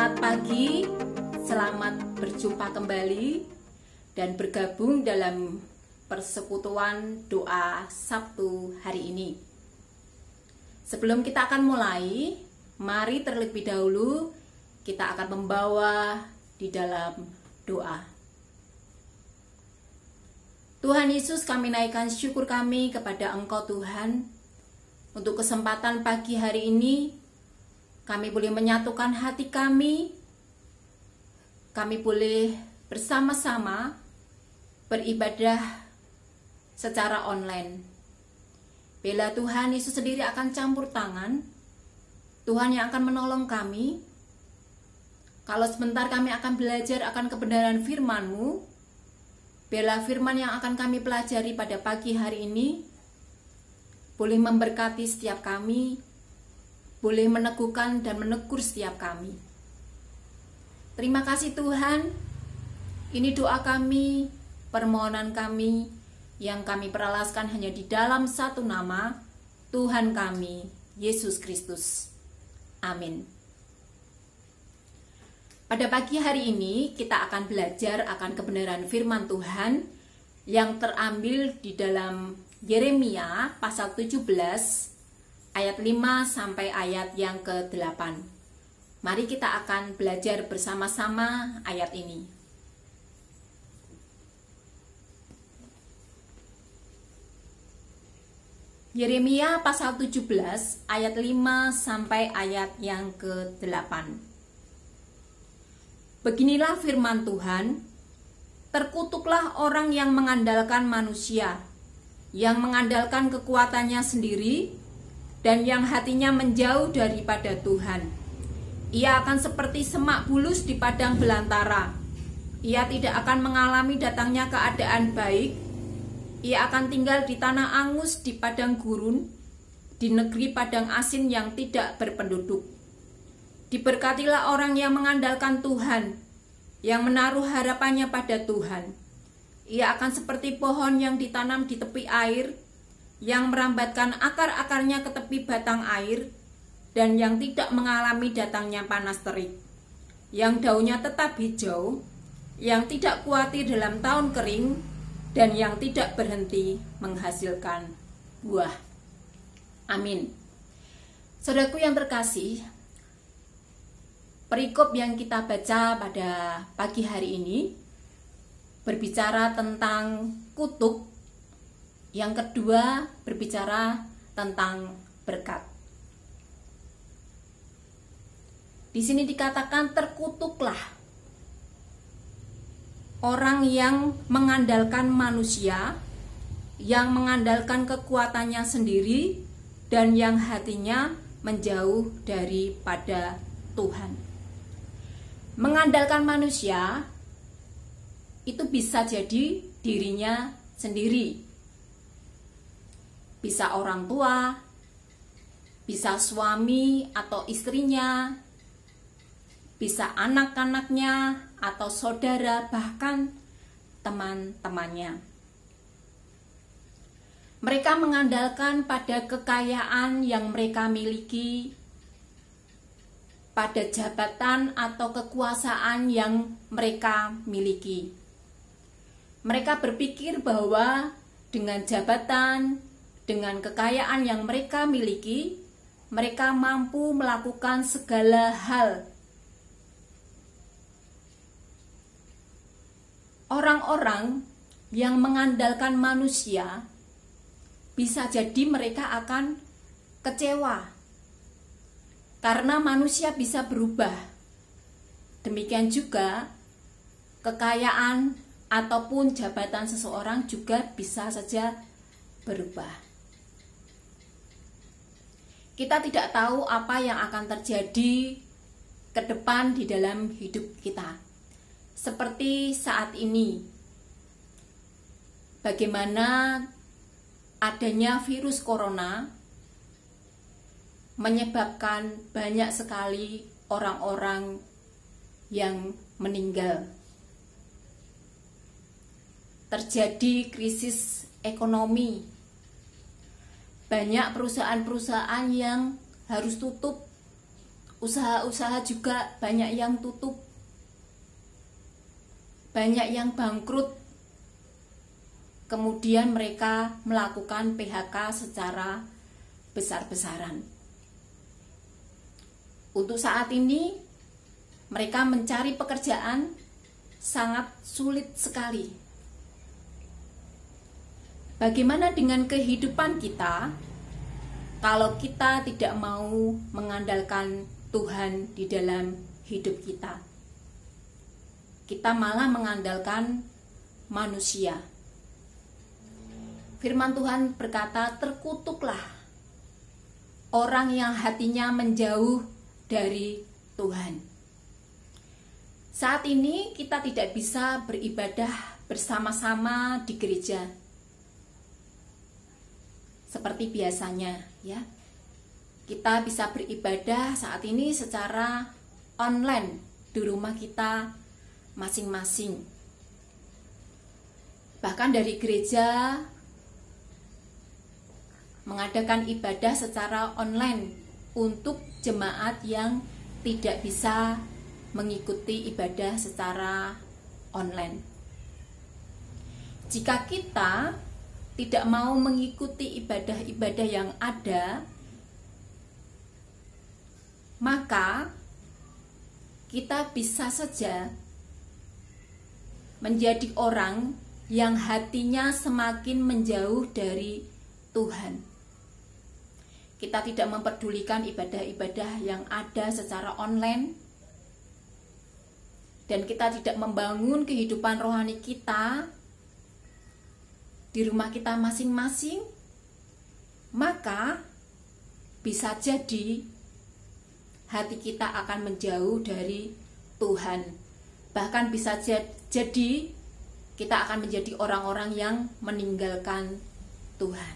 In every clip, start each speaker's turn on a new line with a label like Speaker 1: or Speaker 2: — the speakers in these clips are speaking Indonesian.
Speaker 1: Selamat pagi, selamat berjumpa kembali dan bergabung dalam persekutuan doa Sabtu hari ini. Sebelum kita akan mulai, mari terlebih dahulu kita akan membawa di dalam doa. Tuhan Yesus, kami naikkan syukur kami kepada Engkau Tuhan, untuk kesempatan pagi hari ini. Kami boleh menyatukan hati kami boleh bersama-sama beribadah secara online. Bila Tuhan Yesus sendiri akan campur tangan, Tuhan yang akan menolong kami. Kalau sebentar kami akan belajar akan kebenaran firman-Mu, bila firman yang akan kami pelajari pada pagi hari ini boleh memberkati setiap kami, boleh meneguhkan dan menegur setiap kami. Terima kasih Tuhan. Ini doa kami, permohonan kami yang kami peralaskan hanya di dalam satu nama, Tuhan kami, Yesus Kristus. Amin. Pada pagi hari ini kita akan belajar akan kebenaran firman Tuhan yang terambil di dalam Yeremia pasal 17 ayat 5 sampai ayat yang ke-8. Mari kita akan belajar bersama-sama ayat ini. Yeremia pasal 17 ayat 5 sampai ayat yang ke-8. Beginilah firman Tuhan, terkutuklah orang yang mengandalkan manusia, yang mengandalkan kekuatannya sendiri, dan yang hatinya menjauh daripada Tuhan. Ia akan seperti semak bulus di padang belantara. Ia tidak akan mengalami datangnya keadaan baik. Ia akan tinggal di tanah angus di padang gurun, di negeri padang asin yang tidak berpenduduk. Diberkatilah orang yang mengandalkan Tuhan, yang menaruh harapannya pada Tuhan. Ia akan seperti pohon yang ditanam di tepi air, yang merambatkan akar-akarnya ke tepi batang air, dan yang tidak mengalami datangnya panas terik, yang daunnya tetap hijau, yang tidak khawatir dalam tahun kering, dan yang tidak berhenti menghasilkan buah. Amin. Saudaraku yang terkasih, perikop yang kita baca pada pagi hari ini berbicara tentang kutuk. Yang kedua berbicara tentang berkat. Di sini dikatakan terkutuklah orang yang mengandalkan manusia, yang mengandalkan kekuatannya sendiri, dan yang hatinya menjauh daripada Tuhan. Mengandalkan manusia itu bisa jadi dirinya sendiri. Bisa orang tua, bisa suami atau istrinya, bisa anak-anaknya atau saudara, bahkan teman-temannya. Mereka mengandalkan pada kekayaan yang mereka miliki, pada jabatan atau kekuasaan yang mereka miliki. Mereka berpikir bahwa dengan jabatan, dengan kekayaan yang mereka miliki, mereka mampu melakukan segala hal. Orang-orang yang mengandalkan manusia, bisa jadi mereka akan kecewa, karena manusia bisa berubah. Demikian juga kekayaan ataupun jabatan seseorang juga bisa saja berubah. Kita tidak tahu apa yang akan terjadi ke depan di dalam hidup kita. Seperti saat ini, bagaimana adanya virus corona menyebabkan banyak sekali orang-orang yang meninggal. Terjadi krisis ekonomi. Banyak perusahaan-perusahaan yang harus tutup Usaha-usaha juga banyak yang tutup, banyak yang bangkrut. Kemudian mereka melakukan PHK secara besar-besaran. Untuk saat ini mereka mencari pekerjaan sangat sulit sekali. Bagaimana dengan kehidupan kita kalau kita tidak mau mengandalkan Tuhan di dalam hidup kita? Kita malah mengandalkan manusia. Firman Tuhan berkata, terkutuklah orang yang hatinya menjauh dari Tuhan. Saat ini kita tidak bisa beribadah bersama-sama di gereja seperti biasanya, ya. Kita bisa beribadah saat ini secara online di rumah kita masing-masing. Bahkan dari gereja mengadakan ibadah secara online untuk jemaat yang tidak bisa mengikuti ibadah secara online. Jika kita tidak mau mengikuti ibadah-ibadah yang ada, maka kita bisa saja menjadi orang yang hatinya semakin menjauh dari Tuhan. Kita tidak memperdulikan ibadah-ibadah yang ada secara online, dan kita tidak membangun kehidupan rohani kita di rumah kita masing-masing, maka bisa jadi hati kita akan menjauh dari Tuhan. Bahkan bisa jadi kita akan menjadi orang-orang yang meninggalkan Tuhan.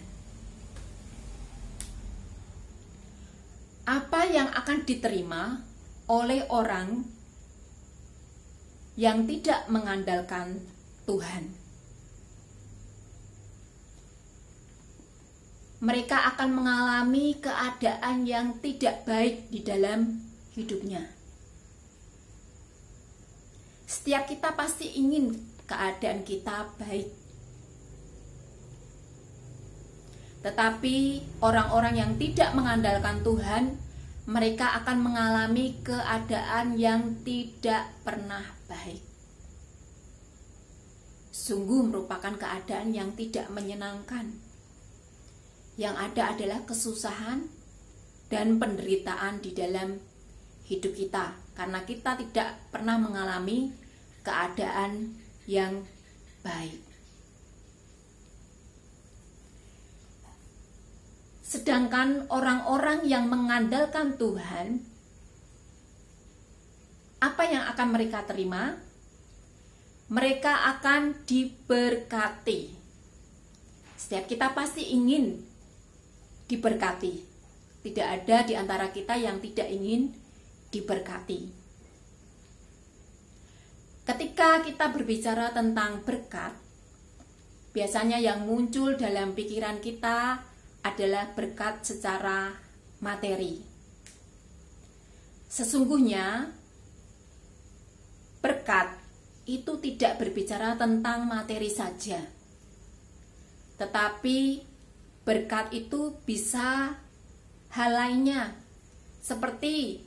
Speaker 1: Apa yang akan diterima oleh orang yang tidak mengandalkan Tuhan? Mereka akan mengalami keadaan yang tidak baik di dalam hidupnya. Setiap kita pasti ingin keadaan kita baik. Tetapi orang-orang yang tidak mengandalkan Tuhan, mereka akan mengalami keadaan yang tidak pernah baik. Sungguh merupakan keadaan yang tidak menyenangkan. Yang ada adalah kesusahan dan penderitaan di dalam hidup kita, karena kita tidak pernah mengalami keadaan yang baik. Sedangkan orang-orang yang mengandalkan Tuhan, apa yang akan mereka terima? Mereka akan diberkati. Setiap kita pasti ingin diberkati. Tidak ada di antara kita yang tidak ingin diberkati. Ketika kita berbicara tentang berkat, biasanya yang muncul dalam pikiran kita adalah berkat secara materi. Sesungguhnya berkat itu tidak berbicara tentang materi saja, tetapi berkat itu bisa hal lainnya. Seperti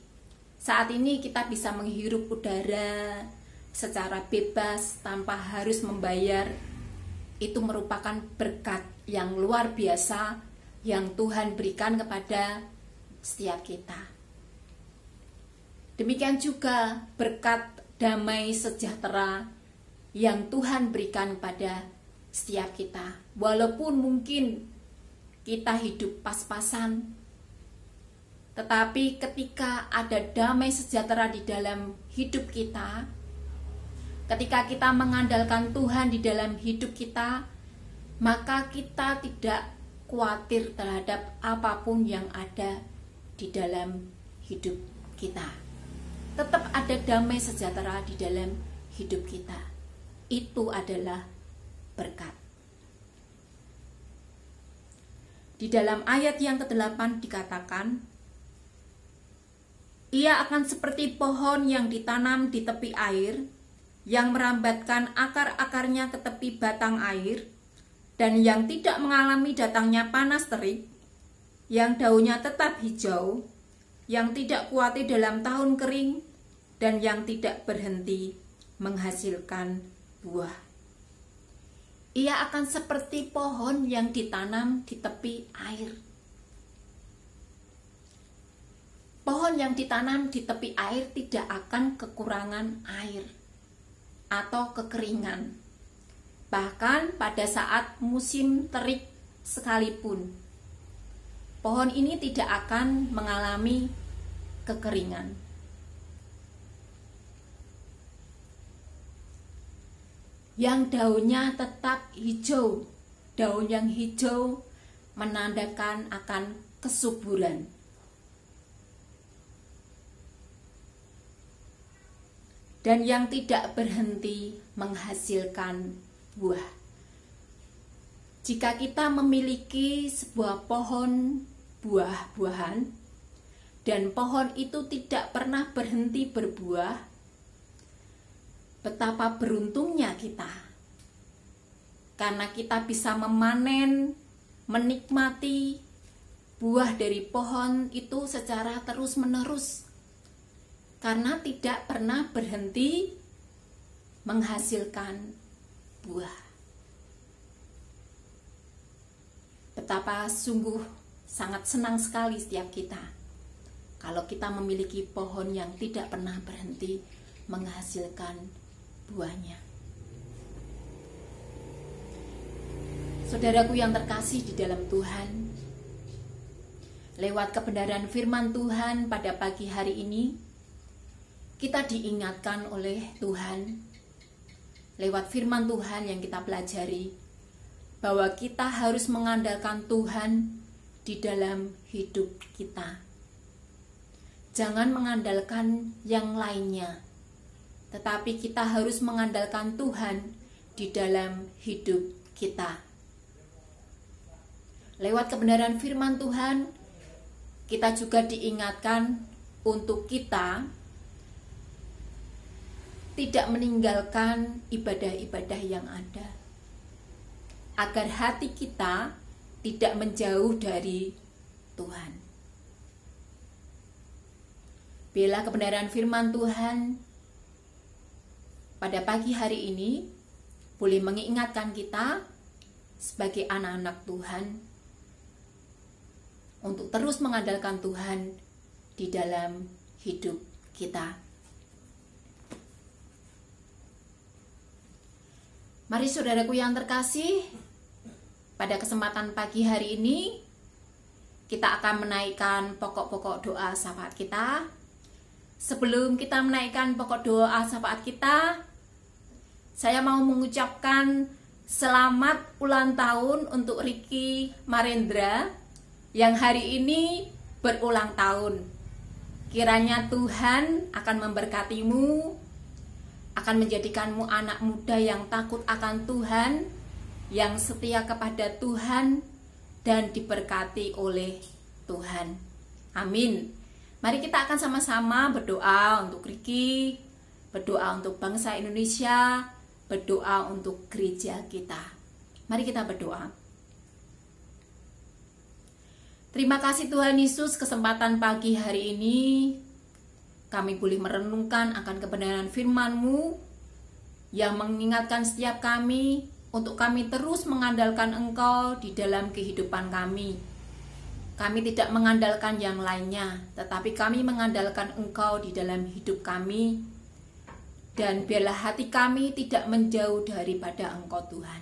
Speaker 1: saat ini kita bisa menghirup udara secara bebas tanpa harus membayar. Itu merupakan berkat yang luar biasa yang Tuhan berikan kepada setiap kita. Demikian juga berkat damai sejahtera yang Tuhan berikan kepada setiap kita. Walaupun mungkin kita hidup pas-pasan, tetapi ketika ada damai sejahtera di dalam hidup kita, ketika kita mengandalkan Tuhan di dalam hidup kita, maka kita tidak khawatir terhadap apapun yang ada di dalam hidup kita. Tetap ada damai sejahtera di dalam hidup kita. Itu adalah berkat. Di dalam ayat yang ke-8 dikatakan, Ia akan seperti pohon yang ditanam di tepi air, yang merambatkan akar-akarnya ke tepi batang air, dan yang tidak mengalami datangnya panas terik, yang daunnya tetap hijau, yang tidak khawatir dalam tahun kering, dan yang tidak berhenti menghasilkan buah. Ia akan seperti pohon yang ditanam di tepi air. Pohon yang ditanam di tepi air tidak akan kekurangan air atau kekeringan. Bahkan pada saat musim terik sekalipun, pohon ini tidak akan mengalami kekeringan. Yang daunnya tetap hijau. Daun yang hijau menandakan akan kesuburan. Dan yang tidak berhenti menghasilkan buah. Jika kita memiliki sebuah pohon buah-buahan dan pohon itu tidak pernah berhenti berbuah, betapa beruntungnya kita, karena kita bisa memanen, menikmati buah dari pohon itu secara terus-menerus, karena tidak pernah berhenti menghasilkan buah. Betapa sungguh sangat senang sekali setiap kita kalau kita memiliki pohon yang tidak pernah berhenti menghasilkan buahnya. Saudaraku yang terkasih di dalam Tuhan, lewat kebenaran firman Tuhan pada pagi hari ini, kita diingatkan oleh Tuhan lewat firman Tuhan yang kita pelajari, bahwa kita harus mengandalkan Tuhan di dalam hidup kita. Jangan mengandalkan yang lainnya, tetapi kita harus mengandalkan Tuhan di dalam hidup kita. Lewat kebenaran firman Tuhan, kita juga diingatkan untuk kita tidak meninggalkan ibadah-ibadah yang ada, agar hati kita tidak menjauh dari Tuhan. Bila kebenaran firman Tuhan pada pagi hari ini boleh mengingatkan kita sebagai anak-anak Tuhan untuk terus mengandalkan Tuhan di dalam hidup kita. Mari saudaraku yang terkasih, pada kesempatan pagi hari ini kita akan menaikkan pokok-pokok doa syafaat kita. Sebelum kita menaikkan pokok doa syafaat kita, saya mau mengucapkan selamat ulang tahun untuk Ricky Marendra yang hari ini berulang tahun. Kiranya Tuhan akan memberkatimu, akan menjadikanmu anak muda yang takut akan Tuhan, yang setia kepada Tuhan, dan diberkati oleh Tuhan. Amin. Mari kita akan sama-sama berdoa untuk Ricky, berdoa untuk bangsa Indonesia, berdoa untuk gereja kita. Mari kita berdoa. Terima kasih Tuhan Yesus, kesempatan pagi hari ini kami boleh merenungkan akan kebenaran firman-Mu yang mengingatkan setiap kami untuk kami terus mengandalkan Engkau di dalam kehidupan kami. Kami tidak mengandalkan yang lainnya, tetapi kami mengandalkan Engkau di dalam hidup kami. Dan biarlah hati kami tidak menjauh daripada Engkau Tuhan.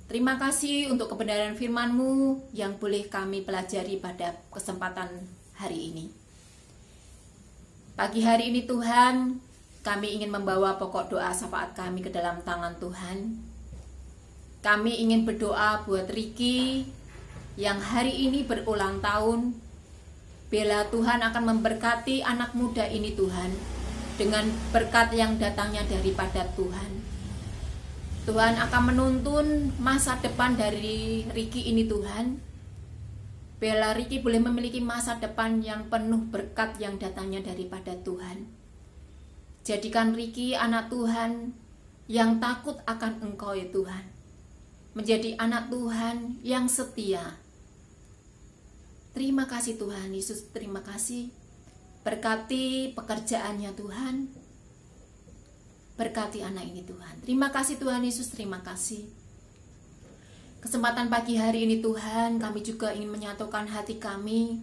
Speaker 1: Terima kasih untuk kebenaran firman-Mu yang boleh kami pelajari pada kesempatan hari ini. Pagi hari ini Tuhan, kami ingin membawa pokok doa syafaat kami ke dalam tangan Tuhan. Kami ingin berdoa buat Ricky yang hari ini berulang tahun. Biarlah Tuhan akan memberkati anak muda ini Tuhan, dengan berkat yang datangnya daripada Tuhan. Tuhan akan menuntun masa depan dari Ricky ini Tuhan. Biarlah Ricky boleh memiliki masa depan yang penuh berkat yang datangnya daripada Tuhan. Jadikan Ricky anak Tuhan yang takut akan Engkau ya Tuhan. Menjadi anak Tuhan yang setia. Terima kasih Tuhan Yesus, terima kasih. Berkati pekerjaannya Tuhan. Berkati anak ini Tuhan. Terima kasih Tuhan Yesus, terima kasih. Kesempatan pagi hari ini Tuhan, kami juga ingin menyatukan hati kami.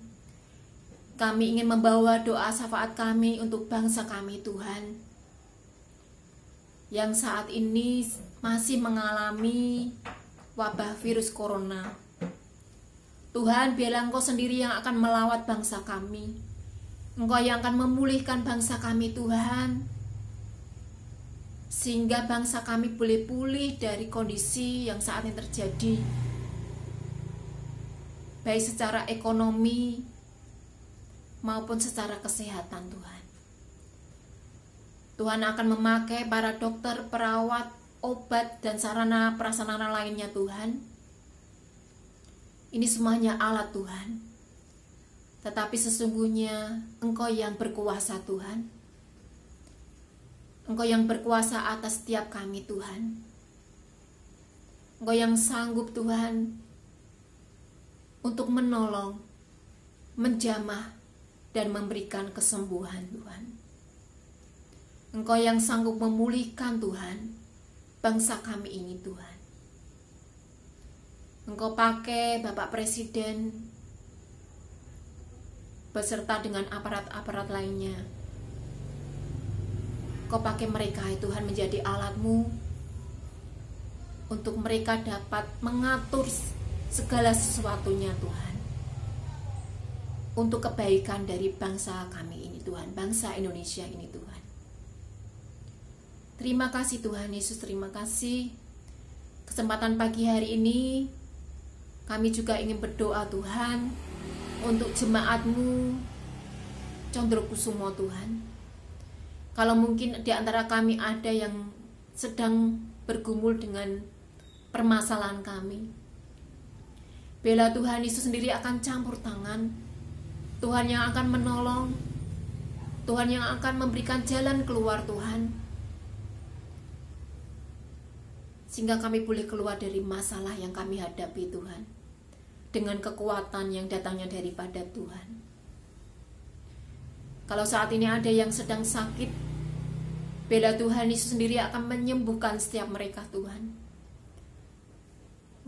Speaker 1: Kami ingin membawa doa syafaat kami untuk bangsa kami Tuhan, yang saat ini masih mengalami wabah virus corona. Tuhan, biarlah Engkau sendiri yang akan melawat bangsa kami. Engkau yang akan memulihkan bangsa kami Tuhan, sehingga bangsa kami boleh pulih dari kondisi yang saat ini terjadi, baik secara ekonomi maupun secara kesehatan Tuhan. Tuhan akan memakai para dokter, perawat, obat, dan sarana prasarana lainnya Tuhan. Ini semuanya alat Tuhan, tetapi sesungguhnya Engkau yang berkuasa Tuhan. Engkau yang berkuasa atas setiap kami Tuhan. Engkau yang sanggup Tuhan untuk menolong, menjamah, dan memberikan kesembuhan Tuhan. Engkau yang sanggup memulihkan Tuhan bangsa kami ini Tuhan. Engkau pakai Bapak Presiden beserta dengan aparat-aparat lainnya. Kau pakai mereka Tuhan menjadi alat-Mu untuk mereka dapat mengatur segala sesuatunya Tuhan, untuk kebaikan dari bangsa kami ini Tuhan, bangsa Indonesia ini Tuhan. Terima kasih Tuhan Yesus, terima kasih. Kesempatan pagi hari ini kami juga ingin berdoa Tuhan untuk jemaat-Mu Condrokusumo Tuhan. Kalau mungkin di antara kami ada yang sedang bergumul dengan permasalahan kami, biarlah Tuhan Yesus sendiri akan campur tangan. Tuhan yang akan menolong, Tuhan yang akan memberikan jalan keluar Tuhan, sehingga kami boleh keluar dari masalah yang kami hadapi Tuhan, dengan kekuatan yang datangnya daripada Tuhan. Kalau saat ini ada yang sedang sakit, biarlah Tuhan Yesus sendiri akan menyembuhkan setiap mereka Tuhan.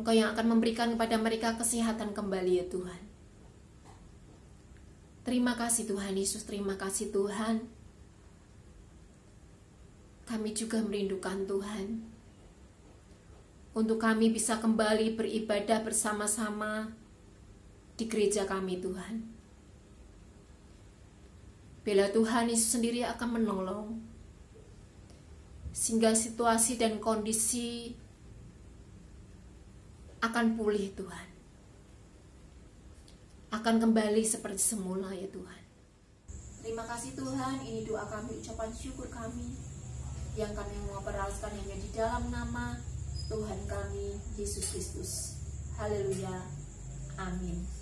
Speaker 1: Engkau yang akan memberikan kepada mereka kesehatan kembali ya Tuhan. Terima kasih Tuhan Yesus, terima kasih Tuhan. Kami juga merindukan Tuhan, untuk kami bisa kembali beribadah bersama-sama di gereja kami Tuhan. Bila Tuhan Yesus sendiri akan menolong, sehingga situasi dan kondisi akan pulih Tuhan, akan kembali seperti semula ya Tuhan. Terima kasih Tuhan, ini doa kami, ucapan syukur kami yang kami mau peraskan hanya di dalam nama Tuhan kami Yesus Kristus. Haleluya, amin.